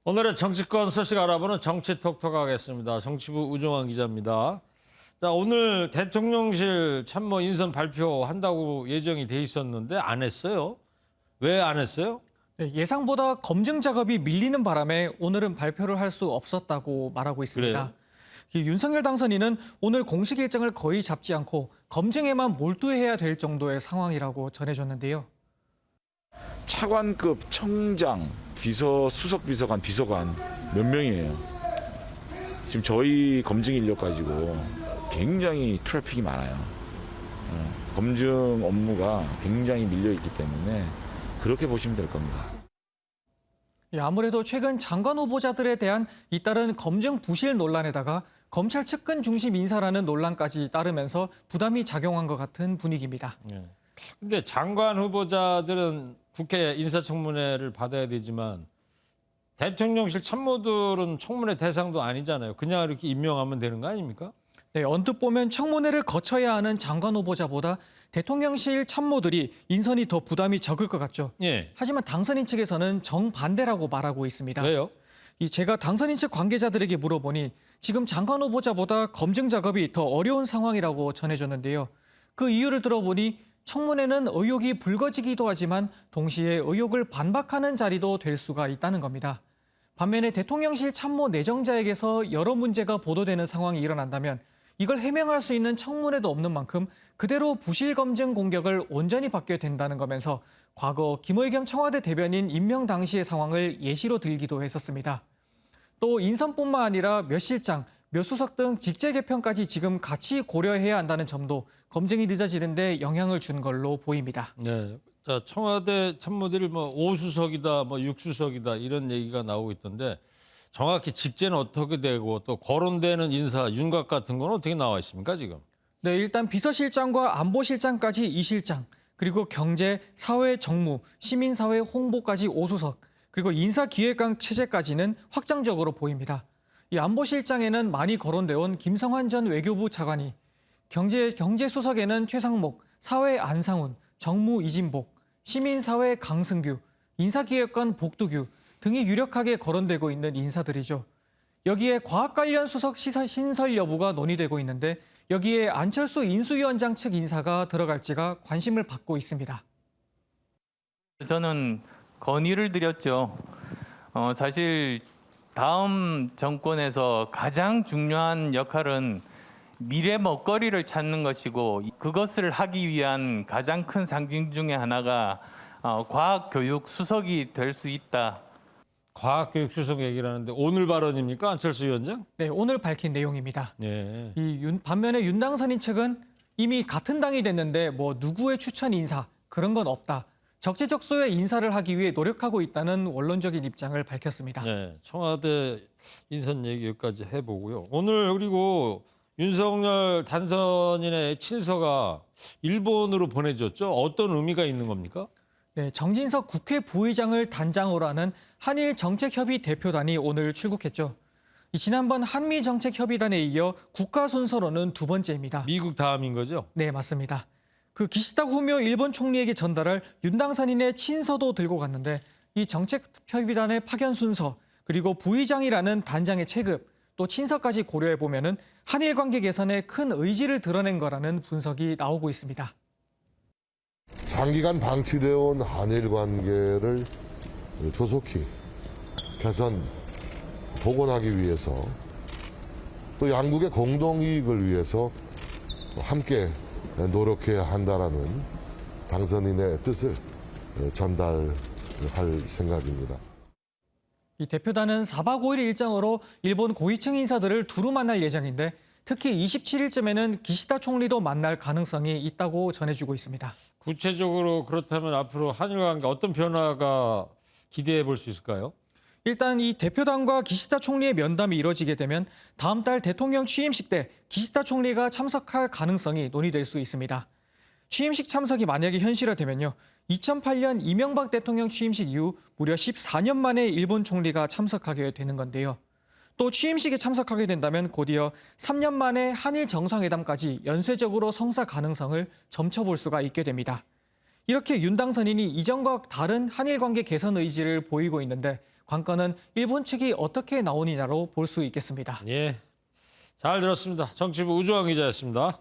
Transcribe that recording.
오늘의 정치권 소식 알아보는 정치톡톡 하겠습니다. 정치부 우종환 기자입니다. 자, 오늘 대통령실 참모 인선 발표한다고 예정이 돼 있었는데 안 했어요. 왜 안 했어요? 네, 예상보다 검증 작업이 밀리는 바람에 오늘은 발표를 할 수 없었다고 말하고 있습니다. 그래요? 이 윤석열 당선인은 오늘 공식 일정을 거의 잡지 않고 검증에만 몰두해야 될 정도의 상황이라고 전해줬는데요. 차관급 청장, 비서, 수석 비서관, 비서관 몇 명이에요. 지금 저희 검증 인력 가지고 굉장히 트래픽이 많아요. 검증 업무가 굉장히 밀려있기 때문에 그렇게 보시면 될 겁니다. 아무래도 최근 장관 후보자들에 대한 잇따른 검증 부실 논란에다가 검찰 측근 중심 인사라는 논란까지 따르면서 부담이 작용한 것 같은 분위기입니다. 근데 장관 후보자들은 국회 인사청문회를 받아야 되지만 대통령실 참모들은 청문회 대상도 아니잖아요. 그냥 이렇게 임명하면 되는 거 아닙니까? 네, 언뜻 보면 청문회를 거쳐야 하는 장관 후보자보다 대통령실 참모들이 인선이 더 부담이 적을 것 같죠. 예. 하지만 당선인 측에서는 정반대라고 말하고 있습니다. 왜요? 제가 당선인 측 관계자들에게 물어보니 지금 장관 후보자보다 검증 작업이 더 어려운 상황이라고 전해줬는데요. 그 이유를 들어보니 청문회는 의혹이 불거지기도 하지만 동시에 의혹을 반박하는 자리도 될 수가 있다는 겁니다. 반면에 대통령실 참모 내정자에게서 여러 문제가 보도되는 상황이 일어난다면 이걸 해명할 수 있는 청문회도 없는 만큼 그대로 부실 검증 공격을 온전히 받게 된다는 거면서 과거 김의겸 청와대 대변인 임명 당시의 상황을 예시로 들기도 했었습니다. 또 인선뿐만 아니라 몇 실장, 몇 수석 등 직제 개편까지 지금 같이 고려해야 한다는 점도 검증이 늦어지는데 영향을 준 걸로 보입니다. 네. 자, 청와대 참모들이 뭐 5수석이다, 뭐 6수석이다 이런 얘기가 나오고 있던데 정확히 직제는 어떻게 되고 또 거론되는 인사, 윤곽 같은 건 어떻게 나와 있습니까, 지금? 네, 일단 비서실장과 안보실장까지 2실장, 그리고 경제, 사회, 정무, 시민사회, 홍보까지 5수석, 그리고 인사기획관 체제까지는 확정적으로 보입니다. 이 안보실장에는 많이 거론되어 온 김성환 전 외교부 차관이, 경제수석에는 최상목, 사회 안상훈, 정무 이진복, 시민사회 강승규, 인사기획관 복두규 등이 유력하게 거론되고 있는 인사들이죠. 여기에 과학 관련 수석 신설 여부가 논의되고 있는데 여기에 안철수 인수위원장 측 인사가 들어갈지가 관심을 받고 있습니다. 저는 건의를 드렸죠. 사실 다음 정권에서 가장 중요한 역할은 미래 먹거리를 찾는 것이고 그것을 하기 위한 가장 큰 상징 중에 하나가 과학교육 수석이 될 수 있다. 과학교육 수석 얘기를 하는데 오늘 발언입니까, 안철수 위원장? 네, 오늘 밝힌 내용입니다. 네. 반면에 윤 당선인 측은 이미 같은 당이 됐는데 뭐 누구의 추천 인사 그런 건 없다. 적재적소에 인사를 하기 위해 노력하고 있다는 원론적인 입장을 밝혔습니다. 네. 청와대 인선 얘기 여기까지 해보고요. 오늘 그리고 윤석열 당선인의 친서가 일본으로 보내졌죠. 어떤 의미가 있는 겁니까? 네, 정진석 국회 부의장을 단장으로 하는 한일정책협의 대표단이 오늘 출국했죠. 지난번 한미정책협의단에 이어 국가 순서로는 두 번째입니다. 미국 다음인 거죠? 네, 맞습니다. 그 기시다 후미오 일본 총리에게 전달할 윤 당선인의 친서도 들고 갔는데 이 정책협의단의 파견 순서 그리고 부의장이라는 단장의 체급 또 친서까지 고려해 보면은 한일 관계 개선에 큰 의지를 드러낸 거라는 분석이 나오고 있습니다. 장기간 방치되어 온 한일 관계를 조속히 개선, 복원하기 위해서 또 양국의 공동이익을 위해서 함께 노력해야 한다라는 당선인의 뜻을 전달할 생각입니다. 이 대표단은 4박 5일 일정으로 일본 고위층 인사들을 두루 만날 예정인데 특히 27일쯤에는 기시다 총리도 만날 가능성이 있다고 전해주고 있습니다. 구체적으로 그렇다면 앞으로 한일 관계 어떤 변화가 기대해 볼 수 있을까요? 일단 이 대표단과 기시다 총리의 면담이 이뤄지게 되면 다음 달 대통령 취임식 때 기시다 총리가 참석할 가능성이 논의될 수 있습니다. 취임식 참석이 만약에 현실화되면요. 2008년 이명박 대통령 취임식 이후 무려 14년 만에 일본 총리가 참석하게 되는 건데요. 또 취임식에 참석하게 된다면 곧이어 3년 만에 한일 정상회담까지 연쇄적으로 성사 가능성을 점쳐볼 수가 있게 됩니다. 이렇게 윤 당선인이 이전과 다른 한일 관계 개선 의지를 보이고 있는데 관건은 일본 측이 어떻게 나오느냐로 볼 수 있겠습니다. 예, 잘 들었습니다. 정치부 우종환 기자였습니다.